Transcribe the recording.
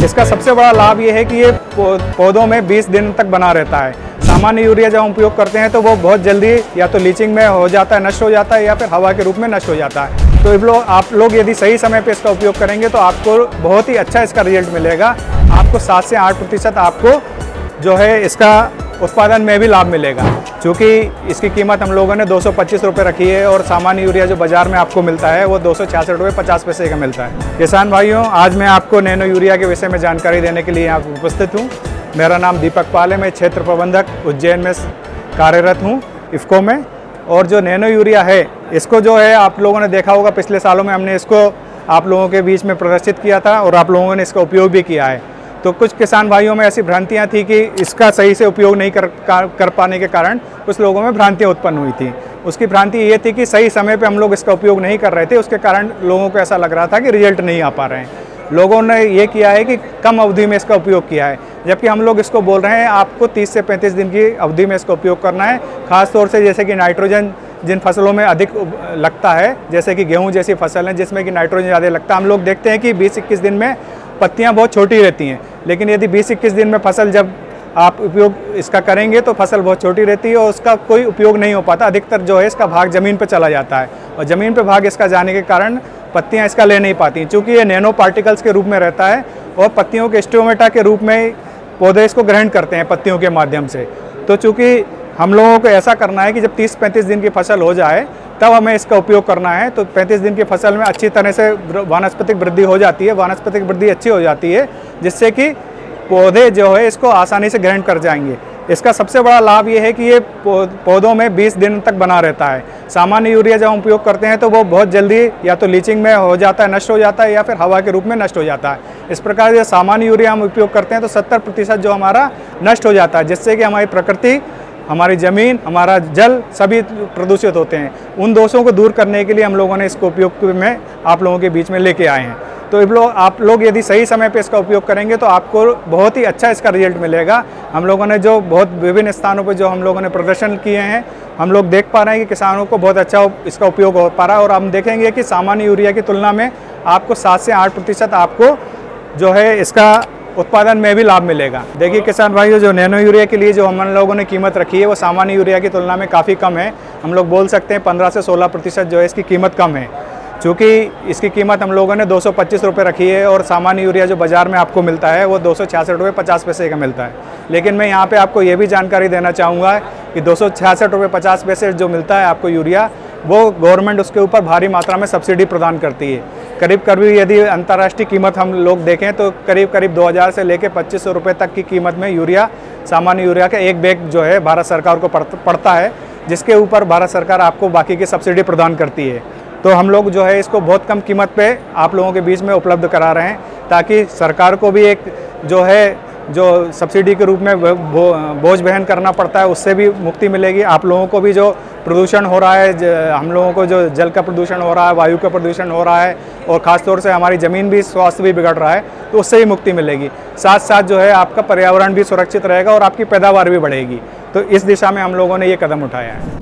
इसका सबसे बड़ा लाभ ये है कि ये पौधों में 20 दिन तक बना रहता है। सामान्य यूरिया जब हम उपयोग करते हैं तो वो बहुत जल्दी या तो लीचिंग में हो जाता है, नष्ट हो जाता है, या फिर हवा के रूप में नष्ट हो जाता है। तो आप लोग यदि सही समय पे इसका उपयोग करेंगे तो आपको बहुत ही अच्छा इसका रिजल्ट मिलेगा। आपको 7 से 8% आपको जो है इसका उत्पादन में भी लाभ मिलेगा। क्योंकि इसकी कीमत हम लोगों ने 225 रुपये रखी है और सामान्य यूरिया जो बाज़ार में आपको मिलता है वो 266 रुपये 50 पैसे का मिलता है। किसान भाइयों, आज मैं आपको नैनो यूरिया के विषय में जानकारी देने के लिए यहाँ उपस्थित हूँ। मेरा नाम दीपक पाल है, मैं क्षेत्र प्रबंधक उज्जैन में कार्यरत हूँ, इफ़को में। और जो नैनो यूरिया है इसको जो है आप लोगों ने देखा होगा, पिछले सालों में हमने इसको आप लोगों के बीच में प्रदर्शित किया था और आप लोगों ने इसका उपयोग भी किया है। तो कुछ किसान भाइयों में ऐसी भ्रांतियां थी कि इसका सही से उपयोग नहीं कर पाने के कारण कुछ लोगों में भ्रांतियां उत्पन्न हुई थी। उसकी भ्रांति ये थी कि सही समय पे हम लोग इसका उपयोग नहीं कर रहे थे, उसके कारण लोगों को ऐसा लग रहा था कि रिजल्ट नहीं आ पा रहे हैं। लोगों ने ये किया है कि कम अवधि में इसका उपयोग किया है, जबकि हम लोग इसको बोल रहे हैं आपको 30 से 35 दिन की अवधि में इसका उपयोग करना है। ख़ासतौर से जैसे कि नाइट्रोजन जिन फसलों में अधिक लगता है, जैसे कि गेहूँ जैसी फसल है जिसमें कि नाइट्रोजन ज़्यादा लगता है, हम लोग देखते हैं कि 20-21 दिन में पत्तियां बहुत छोटी रहती हैं। लेकिन यदि 20-21 दिन में फसल जब आप उपयोग इसका करेंगे तो फसल बहुत छोटी रहती है और उसका कोई उपयोग नहीं हो पाता। अधिकतर जो है इसका भाग ज़मीन पर चला जाता है और ज़मीन पर भाग इसका जाने के कारण पत्तियां इसका ले नहीं पाती, चूँकि ये नैनो पार्टिकल्स के रूप में रहता है और पत्तियों के स्टोमेटा के रूप में पौधे इसको ग्रहण करते हैं पत्तियों के माध्यम से। तो चूँकि हम लोगों को ऐसा करना है कि जब 30-35 दिन की फसल हो जाए तब हमें इसका उपयोग करना है। तो 35 दिन की फसल में अच्छी तरह से वानस्पतिक वृद्धि हो जाती है, वानस्पतिक वृद्धि अच्छी हो जाती है, जिससे कि पौधे जो है इसको आसानी से ग्रहण कर जाएंगे। इसका सबसे बड़ा लाभ ये है कि ये पौधों में 20 दिन तक बना रहता है। सामान्य यूरिया जब हम उपयोग करते हैं तो वो बहुत जल्दी या तो लीचिंग में हो जाता है, नष्ट हो जाता है, या फिर हवा के रूप में नष्ट हो जाता है। इस प्रकार से सामान्य यूरिया हम उपयोग करते हैं तो 70% जो हमारा नष्ट हो जाता है, जिससे कि हमारी प्रकृति, हमारी ज़मीन, हमारा जल सभी प्रदूषित होते हैं। उन दोषों को दूर करने के लिए हम लोगों ने इसको उपयोग में आप लोगों के बीच में लेके आए हैं। तो आप लोग यदि सही समय पे इसका उपयोग करेंगे तो आपको बहुत ही अच्छा इसका रिजल्ट मिलेगा। हम लोगों ने जो बहुत विभिन्न स्थानों पे जो हम लोगों ने प्रदर्शन किए हैं, हम लोग देख पा रहे हैं कि किसानों को बहुत अच्छा इसका उपयोग हो पा रहा है। और हम देखेंगे कि सामान्य यूरिया की तुलना में आपको 7 से 8% आपको जो है इसका उत्पादन में भी लाभ मिलेगा। देखिए किसान भाइयों, जो नैनो यूरिया के लिए जो हम लोगों ने कीमत रखी है वो सामान्य यूरिया की तुलना में काफ़ी कम है। हम लोग बोल सकते हैं 15 से 16% जो है इसकी कीमत कम है। चूँकि इसकी कीमत हम लोगों ने 225 रुपये रखी है और सामान्य यूरिया जो बाज़ार में आपको मिलता है वो 266 रुपये 50 पैसे का मिलता है। लेकिन मैं यहाँ पे आपको ये भी जानकारी देना चाहूँगा कि 266 रुपये 50 पैसे जो मिलता है आपको यूरिया, वो गवर्नमेंट उसके ऊपर भारी मात्रा में सब्सिडी प्रदान करती है। करीब करीब यदि अंतर्राष्ट्रीय कीमत हम लोग देखें तो करीब 2000 से लेकर 2500 रुपये तक की कीमत में यूरिया, सामान्य यूरिया का एक बैग जो है भारत सरकार को पड़ता है, जिसके ऊपर भारत सरकार आपको बाकी की सब्सिडी प्रदान करती है। तो हम लोग जो है इसको बहुत कम कीमत पे आप लोगों के बीच में उपलब्ध करा रहे हैं, ताकि सरकार को भी एक जो सब्सिडी के रूप में बोझ वहन करना पड़ता है उससे भी मुक्ति मिलेगी। आप लोगों को भी जो प्रदूषण हो रहा है, हम लोगों को जो जल का प्रदूषण हो रहा है, वायु का प्रदूषण हो रहा है और ख़ासतौर से हमारी ज़मीन भी, स्वास्थ्य भी बिगड़ रहा है, तो उससे भी मुक्ति मिलेगी। साथ साथ जो है आपका पर्यावरण भी सुरक्षित रहेगा और आपकी पैदावार भी बढ़ेगी। तो इस दिशा में हम लोगों ने ये कदम उठाया है।